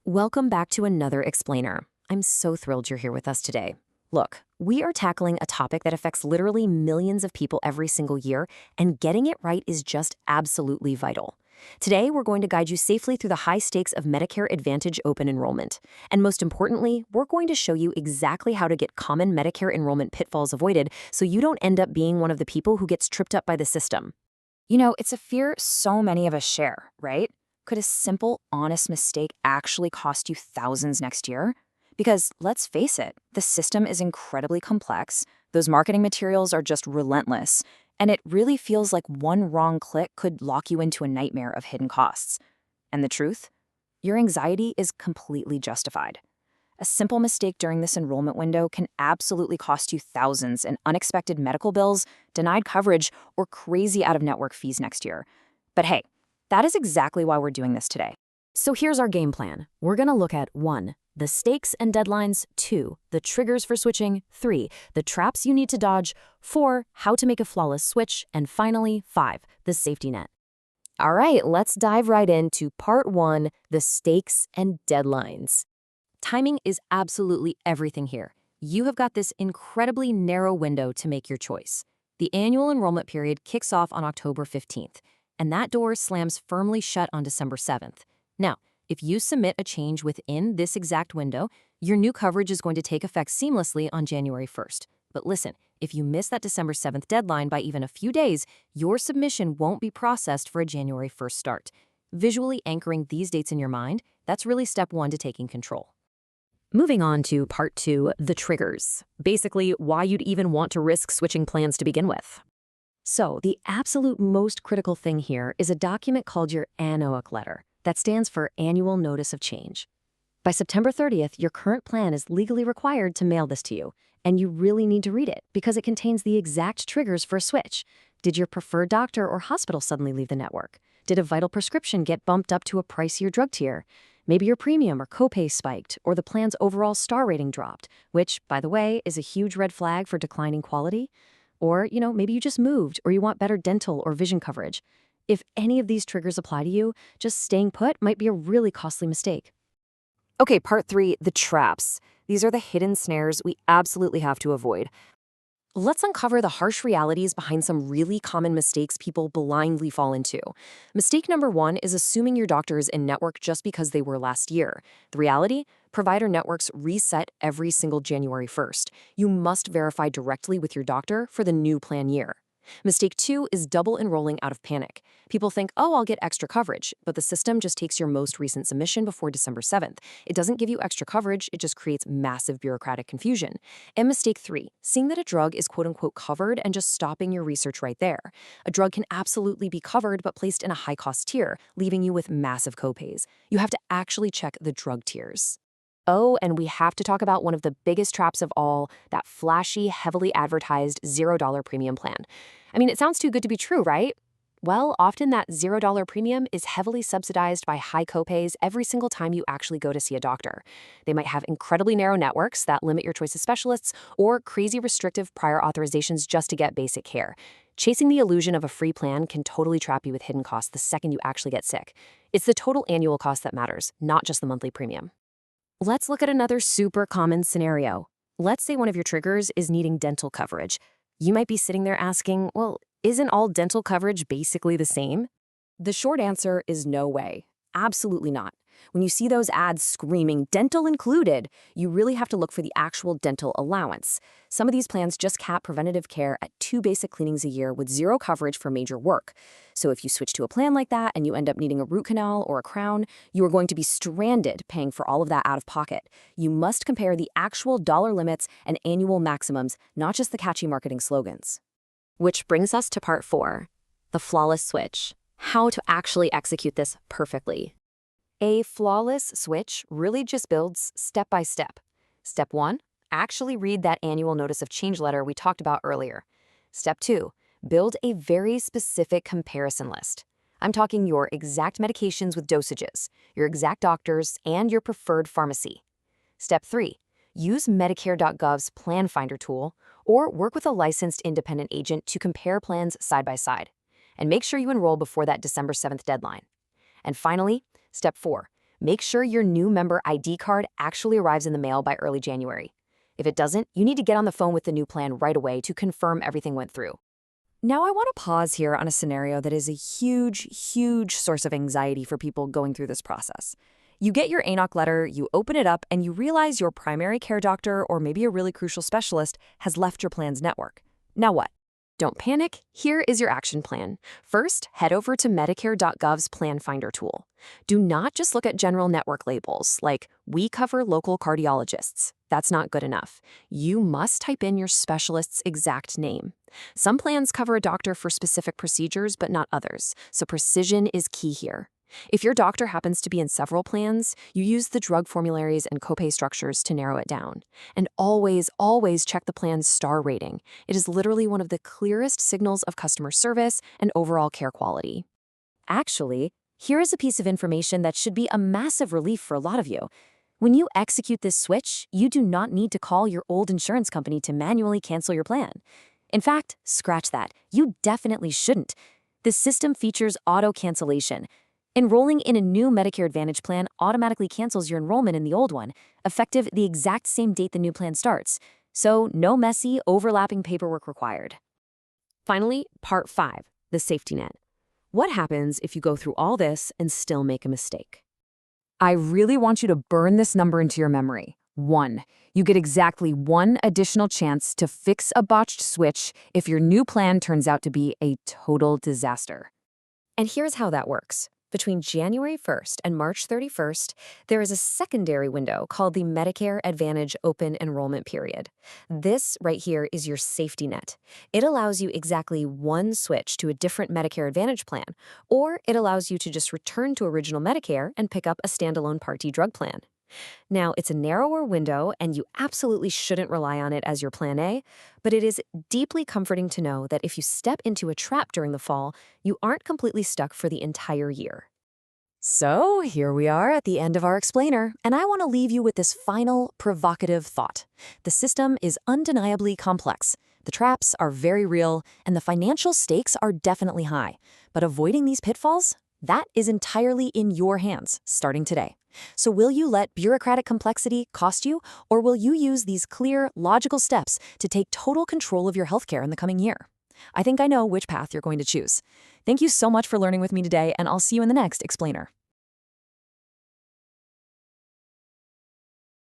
Welcome back to another explainer. I'm so thrilled you're here with us today. Look, we are tackling a topic that affects literally millions of people every single year, and getting it right is just absolutely vital. Today, we're going to guide you safely through the high stakes of Medicare Advantage open enrollment. And most importantly, we're going to show you exactly how to get common Medicare enrollment pitfalls avoided so you don't end up being one of the people who gets tripped up by the system. It's a fear so many of us share, right? Could a simple, honest mistake actually cost you thousands next year? Because let's face it, the system is incredibly complex, those marketing materials are just relentless, and it really feels like one wrong click could lock you into a nightmare of hidden costs. And the truth? Your anxiety is completely justified. A simple mistake during this enrollment window can absolutely cost you thousands in unexpected medical bills, denied coverage, or crazy out-of-network fees next year. But hey, that is exactly why we're doing this today. So here's our game plan. We're going to look at 1. The stakes and deadlines, 2. The triggers for switching, 3. The traps you need to dodge, 4. How to make a flawless switch, and finally, 5. The safety net. All right, let's dive right into part 1, the stakes and deadlines. Timing is absolutely everything here. You have got this incredibly narrow window to make your choice. The annual enrollment period kicks off on October 15th, and that door slams firmly shut on December 7th. Now, if you submit a change within this exact window, your new coverage is going to take effect seamlessly on January 1st. But listen, if you miss that December 7th deadline by even a few days, your submission won't be processed for a January 1st start. Visually anchoring these dates in your mind, that's really step 1 to taking control. Moving on to part 2, the triggers. Basically, why you'd even want to risk switching plans to begin with. So, the absolute most critical thing here is a document called your ANOC letter. That stands for Annual Notice of Change. By September 30th, your current plan is legally required to mail this to you, and you really need to read it because it contains the exact triggers for a switch. Did your preferred doctor or hospital suddenly leave the network? Did a vital prescription get bumped up to a pricier drug tier? Maybe your premium or copay spiked, or the plan's overall star rating dropped, which, by the way, is a huge red flag for declining quality. Or, maybe you just moved, or you want better dental or vision coverage. If any of these triggers apply to you, just staying put might be a really costly mistake. Okay, part 3, the traps. These are the hidden snares we absolutely have to avoid. Let's uncover the harsh realities behind some really common mistakes people blindly fall into. Mistake number 1 is assuming your doctor is in network just because they were last year. The reality? Provider networks reset every single January 1st. You must verify directly with your doctor for the new plan year. Mistake 2 is double enrolling out of panic. People think, oh, I'll get extra coverage, but the system just takes your most recent submission before December 7th. It doesn't give you extra coverage, it just creates massive bureaucratic confusion. And mistake 3, seeing that a drug is quote-unquote covered and just stopping your research right there. A drug can absolutely be covered but placed in a high-cost tier, leaving you with massive copays. You have to actually check the drug tiers. Oh, and we have to talk about one of the biggest traps of all, that flashy, heavily advertised $0 premium plan. I mean, it sounds too good to be true, right? Well, often that $0 premium is heavily subsidized by high copays every single time you actually go to see a doctor. They might have incredibly narrow networks that limit your choice of specialists, or crazy restrictive prior authorizations just to get basic care. Chasing the illusion of a free plan can totally trap you with hidden costs the second you actually get sick. It's the total annual cost that matters, not just the monthly premium. Let's look at another super common scenario. Let's say one of your triggers is needing dental coverage. You might be sitting there asking, well, isn't all dental coverage basically the same? The short answer is no way. Absolutely not. When you see those ads screaming dental included, you really have to look for the actual dental allowance. Some of these plans just cap preventative care at 2 basic cleanings a year with 0 coverage for major work. So if you switch to a plan like that and you end up needing a root canal or a crown, you are going to be stranded paying for all of that out of pocket. You must compare the actual dollar limits and annual maximums, not just the catchy marketing slogans. Which brings us to part 4, the flawless switch. How to actually execute this perfectly. A flawless switch really just builds step by step. Step 1, actually read that annual notice of change letter we talked about earlier. Step 2, build a very specific comparison list. I'm talking your exact medications with dosages, your exact doctors, and your preferred pharmacy. Step 3, use Medicare.gov's Plan Finder tool or work with a licensed independent agent to compare plans side by side. And make sure you enroll before that December 7th deadline. And finally, step 4, Make sure your new member ID card actually arrives in the mail by early January. If it doesn't, you need to get on the phone with the new plan right away to confirm everything went through. Now, I want to pause here on a scenario that is a huge source of anxiety for people going through this process. You get your ANOC letter, you open it up, and you realize your primary care doctor or maybe a really crucial specialist has left your plan's network. Now what? Don't panic. Here is your action plan. First, head over to Medicare.gov's Plan Finder tool. Do not just look at general network labels like, "We cover local cardiologists." That's not good enough. You must type in your specialist's exact name. Some plans cover a doctor for specific procedures, but not others, so precision is key here. If your doctor happens to be in several plans, you use the drug formularies and copay structures to narrow it down. And always check the plan's star rating. It is literally one of the clearest signals of customer service and overall care quality. Actually, here is a piece of information that should be a massive relief for a lot of you. When you execute this switch, you do not need to call your old insurance company to manually cancel your plan. In fact, scratch that. You definitely shouldn't. The system features auto cancellation. Enrolling in a new Medicare Advantage plan automatically cancels your enrollment in the old one, effective the exact same date the new plan starts. So no messy, overlapping paperwork required. Finally, Part 5, the safety net. What happens if you go through all this and still make a mistake? I really want you to burn this number into your memory. 1. You get exactly one additional chance to fix a botched switch if your new plan turns out to be a total disaster. And here's how that works. Between January 1st and March 31st, there is a secondary window called the Medicare Advantage Open Enrollment Period. This right here is your safety net. It allows you exactly one switch to a different Medicare Advantage plan, or it allows you to just return to original Medicare and pick up a standalone Part D drug plan. Now, it's a narrower window, and you absolutely shouldn't rely on it as your plan A, but it is deeply comforting to know that if you step into a trap during the fall, you aren't completely stuck for the entire year. So here we are at the end of our explainer, and I want to leave you with this final provocative thought. The system is undeniably complex. The traps are very real, and the financial stakes are definitely high. But avoiding these pitfalls? That is entirely in your hands, starting today. So will you let bureaucratic complexity cost you, or will you use these clear, logical steps to take total control of your healthcare in the coming year? I think I know which path you're going to choose. Thank you so much for learning with me today, and I'll see you in the next explainer.